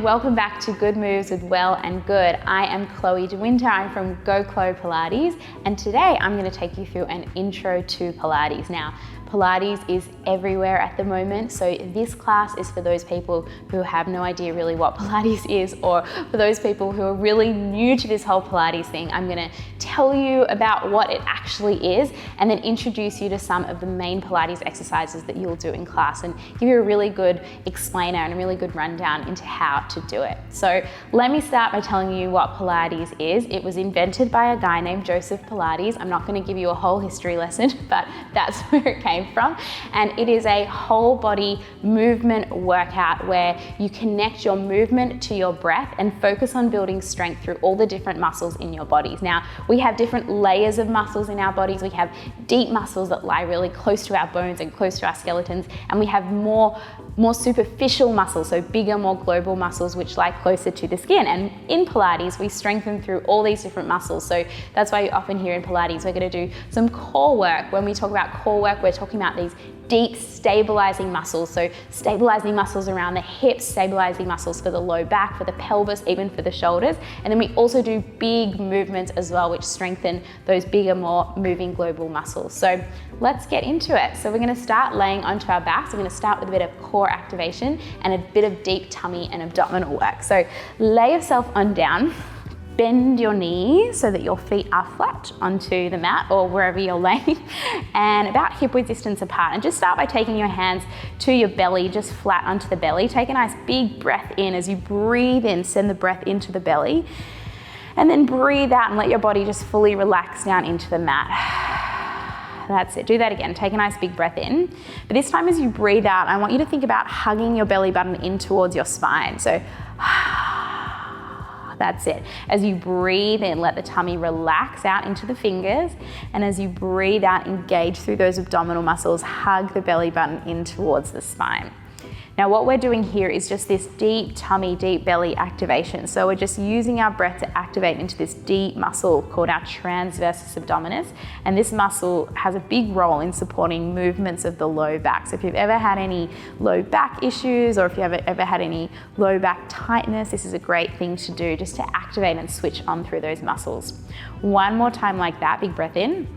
welcome back to Good Moves with Well and Good. I am Chloe DeWinter, I'm from Go Chloe Pilates, and today I'm going to take you through an intro to Pilates. Now, Pilates is everywhere at the moment, so this class is for those people who have no idea really what Pilates is, or for those people who are really new to this whole Pilates thing. I'm going to tell you about what it actually is and then introduce you to some of the main Pilates exercises that you'll do in class and give you a really good explainer and a really good rundown into how to do it. So let me start by telling you what Pilates is. It was invented by a guy named Joseph Pilates. I'm not going to give you a whole history lesson, but that's where it came from. And it is a whole body movement workout where you connect your movement to your breath and focus on building strength through all the different muscles in your bodies. Now, we have different layers of muscles in our bodies. We have deep muscles that lie really close to our bones and close to our skeletons, and we have more superficial muscles, so bigger, more global muscles which lie closer to the skin. And in Pilates, we strengthen through all these different muscles. So that's why you often hear in Pilates, we're going to do some core work. When we talk about core work, we're talking about these deep stabilizing muscles. So stabilizing muscles around the hips, stabilizing muscles for the low back, for the pelvis, even for the shoulders. And then we also do big movements as well, which strengthen those bigger, more moving global muscles. So let's get into it. So we're going to start laying onto our backs. We're going to start with a bit of core activation and a bit of deep tummy and abdominal work. So lay yourself on down. Bend your knees so that your feet are flat onto the mat or wherever you're laying, and about hip width distance apart. And just start by taking your hands to your belly, just flat onto the belly. Take a nice big breath in. As you breathe in, send the breath into the belly, and then breathe out and let your body just fully relax down into the mat. That's it. Do that again. Take a nice big breath in. But this time as you breathe out, I want you to think about hugging your belly button in towards your spine. So that's it. As you breathe in, let the tummy relax out into the fingers. And as you breathe out, engage through those abdominal muscles, hug the belly button in towards the spine. Now what we're doing here is just this deep tummy, deep belly activation. So we're just using our breath to activate into this deep muscle called our transversus abdominis. And this muscle has a big role in supporting movements of the low back. So if you've ever had any low back issues, or if you've ever had any low back tightness, this is a great thing to do just to activate and switch on through those muscles. One more time like that, big breath in.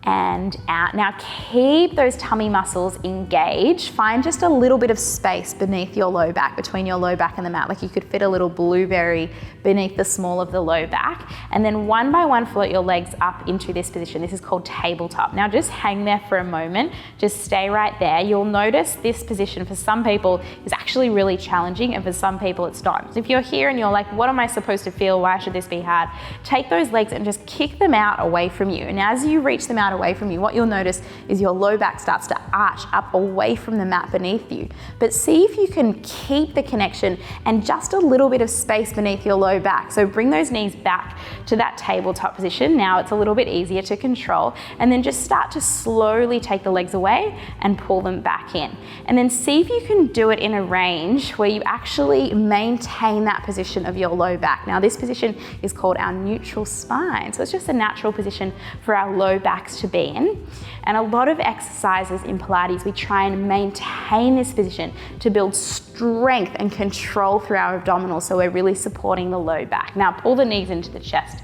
And out. Now keep those tummy muscles engaged. Find just a little bit of space beneath your low back, between your low back and the mat, like you could fit a little blueberry beneath the small of the low back. And then one by one, float your legs up into this position. This is called tabletop. Now just hang there for a moment. Just stay right there. You'll notice this position for some people is actually really challenging, and for some people it's not. So if you're here and you're like, what am I supposed to feel? Why should this be hard? Take those legs and just kick them out away from you. And as you reach them out away from you, what you'll notice is your low back starts to arch up away from the mat beneath you. But see if you can keep the connection and just a little bit of space beneath your low back. So bring those knees back to that tabletop position. Now it's a little bit easier to control, and then just start to slowly take the legs away and pull them back in. And then see if you can do it in a range where you actually maintain that position of your low back. Now this position is called our neutral spine. So it's just a natural position for our low backs to be in. And a lot of exercises in Pilates, we try and maintain this position to build strength and control through our abdominals, so we're really supporting the low back. Now pull the knees into the chest.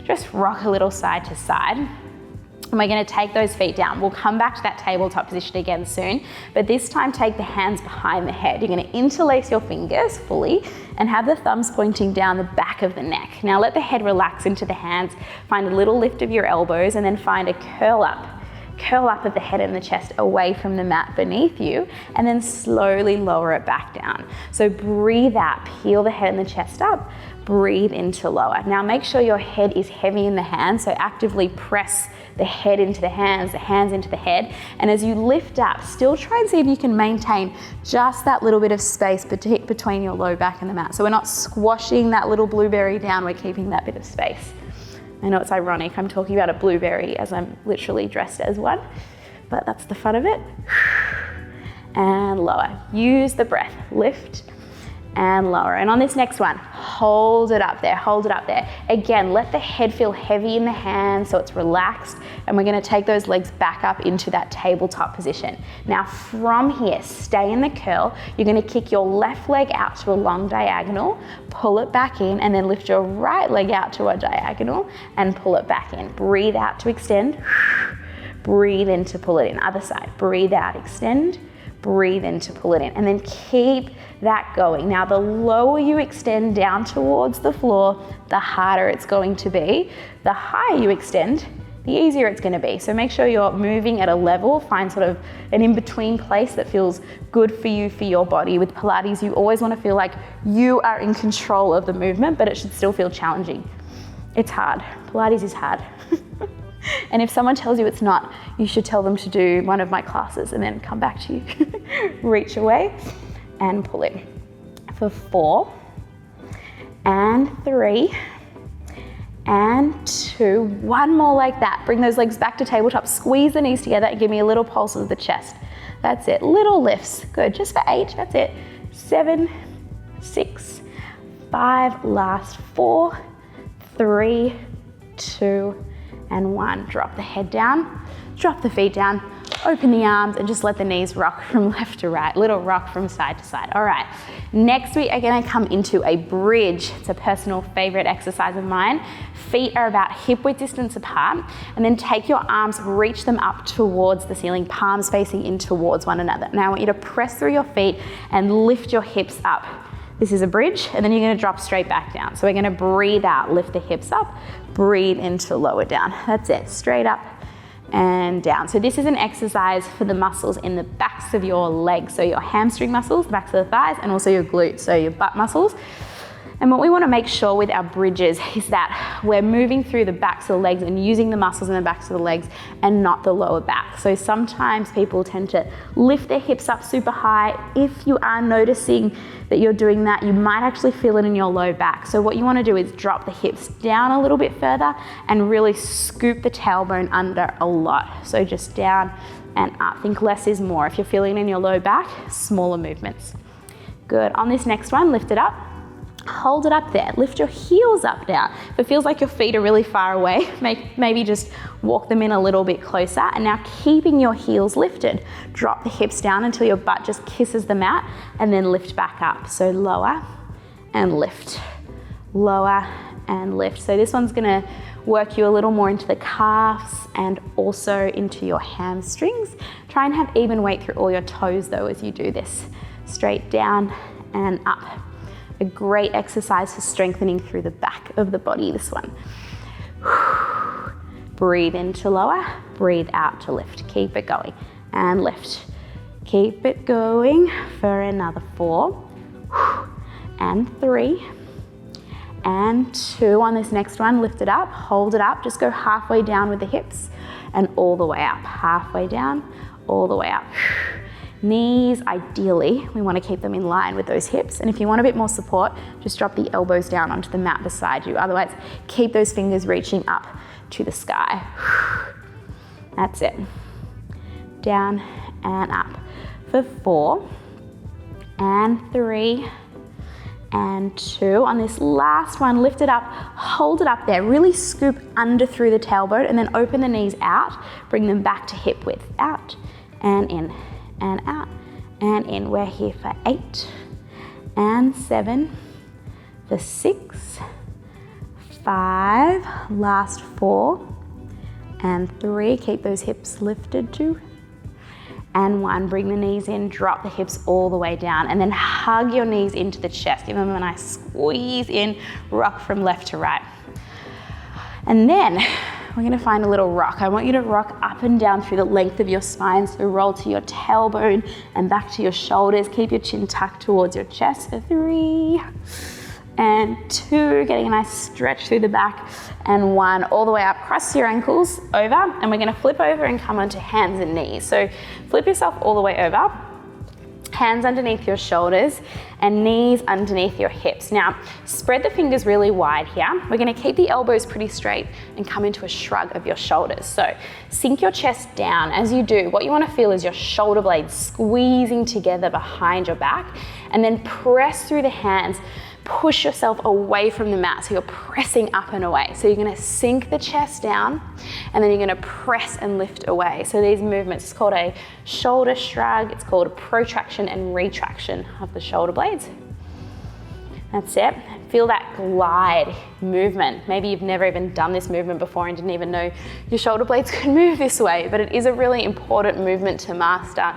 Just rock a little side to side. And we're going to take those feet down. We'll come back to that tabletop position again soon, but this time take the hands behind the head. You're going to interlace your fingers fully and have the thumbs pointing down the back of the neck. Now let the head relax into the hands. Find a little lift of your elbows, and then find a curl up of the head and the chest away from the mat beneath you, and then slowly lower it back down. So breathe out, peel the head and the chest up, breathe into lower. Now make sure your head is heavy in the hands, so actively press the head into the hands into the head. And as you lift up, still try and see if you can maintain just that little bit of space between your low back and the mat. So we're not squashing that little blueberry down, we're keeping that bit of space. I know it's ironic, I'm talking about a blueberry as I'm literally dressed as one, but that's the fun of it. And lower. Use the breath. Lift and lower. And on this next one, hold it up there, hold it up there. Again, let the head feel heavy in the hands so it's relaxed, and we're gonna take those legs back up into that tabletop position. Now from here, stay in the curl. You're gonna kick your left leg out to a long diagonal, pull it back in, and then lift your right leg out to a diagonal and pull it back in. Breathe out to extend, breathe in to pull it in. Other side, breathe out, extend, breathe in to pull it in, and then keep that going. Now, the lower you extend down towards the floor, the harder it's going to be. The higher you extend, the easier it's going to be. So make sure you're moving at a level, find sort of an in-between place that feels good for you, for your body. With Pilates, you always want to feel like you are in control of the movement, but it should still feel challenging. It's hard. Pilates is hard. And if someone tells you it's not, you should tell them to do one of my classes and then come back to you. Reach away and pull in for 4 and 3 and 2. One more like that. Bring those legs back to tabletop. Squeeze the knees together and give me a little pulse of the chest. That's it. Little lifts. Good. Just for 8. That's it. 7, 6, 5. Last 4, 3, 2, and 1. Drop the head down, drop the feet down, open the arms, and just let the knees rock from left to right. Little rock from side to side. All right, next we are gonna come into a bridge. It's a personal favorite exercise of mine. Feet are about hip width distance apart, and then take your arms, reach them up towards the ceiling, palms facing in towards one another. Now I want you to press through your feet and lift your hips up. This is a bridge, and then you're gonna drop straight back down. So we're gonna breathe out, lift the hips up, breathe into lower down. That's it, straight up and down. So this is an exercise for the muscles in the backs of your legs. So your hamstring muscles, the backs of the thighs, and also your glutes, so your butt muscles. And what we want to make sure with our bridges is that we're moving through the backs of the legs and using the muscles in the backs of the legs and not the lower back. So sometimes people tend to lift their hips up super high. If you are noticing that you're doing that, you might actually feel it in your low back. So what you want to do is drop the hips down a little bit further and really scoop the tailbone under a lot. So just down and up. Think less is more. If you're feeling it in your low back, smaller movements. Good. On this next one, lift it up. Hold it up there. Lift your heels up now. If it feels like your feet are really far away, maybe just walk them in a little bit closer. And now keeping your heels lifted, drop the hips down until your butt just kisses the mat, and then lift back up. So lower and lift, lower and lift. So this one's gonna work you a little more into the calves and also into your hamstrings. Try and have even weight through all your toes though as you do this. Straight down and up. A great exercise for strengthening through the back of the body, this one. Breathe in to lower, breathe out to lift. Keep it going and lift. Keep it going for another 4 and 3 and 2. On this next one, lift it up, hold it up, just go halfway down with the hips and all the way up. Halfway down, all the way up. Knees, ideally, we want to keep them in line with those hips. And if you want a bit more support, just drop the elbows down onto the mat beside you. Otherwise, keep those fingers reaching up to the sky. That's it. Down and up for 4 and 3 and 2. On this last one, lift it up, hold it up there. Really scoop under through the tailbone and then open the knees out. Bring them back to hip width. Out and in. And out and in. We're here for 8 and 7, for 6, 5, last 4 and 3. Keep those hips lifted, 2 and 1. Bring the knees in, drop the hips all the way down, and then hug your knees into the chest. Give them a nice squeeze in, rock from left to right. And then we're gonna find a little rock. I want you to rock up and down through the length of your spine. So roll to your tailbone and back to your shoulders. Keep your chin tucked towards your chest for 3 and 2. Getting a nice stretch through the back. And 1, all the way up. Cross your ankles over, and we're gonna flip over and come onto hands and knees. So flip yourself all the way over. Hands underneath your shoulders and knees underneath your hips. Now, spread the fingers really wide here. We're gonna keep the elbows pretty straight and come into a shrug of your shoulders. So sink your chest down. As you do, what you wanna feel is your shoulder blades squeezing together behind your back and then press through the hands. Push yourself away from the mat, so you're pressing up and away. So you're gonna sink the chest down, and then you're gonna press and lift away. So these movements, it's called a shoulder shrug, it's called a protraction and retraction of the shoulder blades. That's it. Feel that glide movement. Maybe you've never even done this movement before and didn't even know your shoulder blades could move this way, but it is a really important movement to master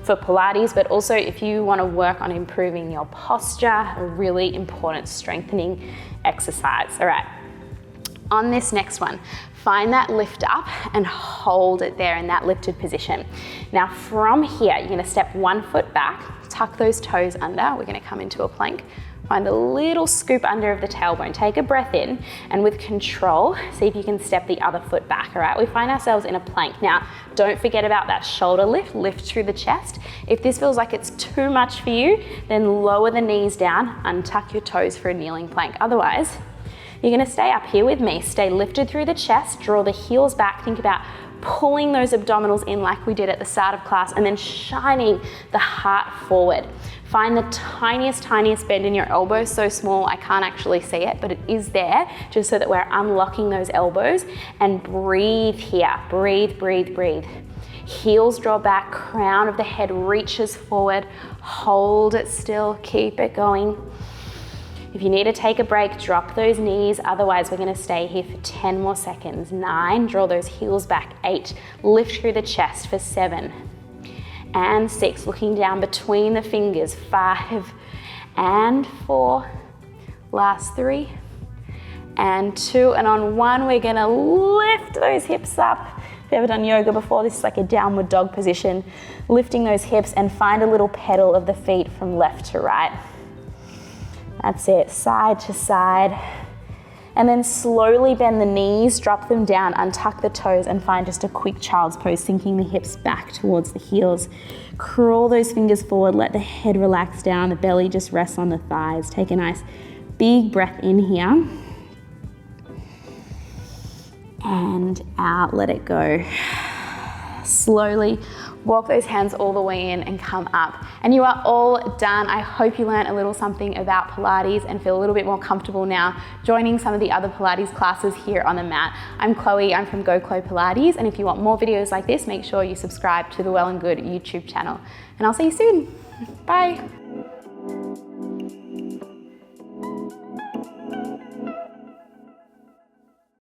for Pilates, but also if you want to work on improving your posture, a really important strengthening exercise. All right, on this next one, find that lift up and hold it there in that lifted position. Now from here, you're gonna step 1 foot back, tuck those toes under, we're gonna come into a plank. Find a little scoop under of the tailbone. Take a breath in, and with control, see if you can step the other foot back, all right? We find ourselves in a plank. Now, don't forget about that shoulder lift, lift through the chest. If this feels like it's too much for you, then lower the knees down, untuck your toes for a kneeling plank. Otherwise, you're gonna stay up here with me. Stay lifted through the chest, draw the heels back, think about pulling those abdominals in like we did at the start of class, and then shining the heart forward. Find the tiniest bend in your elbows, so small I can't actually see it, but it is there, just so that we're unlocking those elbows, and breathe here. Breathe, breathe, breathe. Heels draw back, crown of the head reaches forward, hold it still, keep it going. If you need to take a break, drop those knees. Otherwise, we're gonna stay here for 10 more seconds. 9, draw those heels back. 8, lift through the chest for 7. And 6, looking down between the fingers. 5 and 4, last 3 and 2, and on 1, we're gonna lift those hips up. If you've ever done yoga before, this is like a downward dog position. Lifting those hips, and find a little pedal of the feet from left to right. That's it, side to side. And then slowly bend the knees, drop them down, untuck the toes, and find just a quick child's pose, sinking the hips back towards the heels. Crawl those fingers forward, let the head relax down, the belly just rests on the thighs. Take a nice big breath in here. And out, let it go. Slowly walk those hands all the way in and come up. And you are all done. I hope you learned a little something about Pilates and feel a little bit more comfortable now joining some of the other Pilates classes here on the mat. I'm Chloe, I'm from Go Chloe Pilates, and if you want more videos like this, make sure you subscribe to the Well+Good YouTube channel. And I'll see you soon. Bye.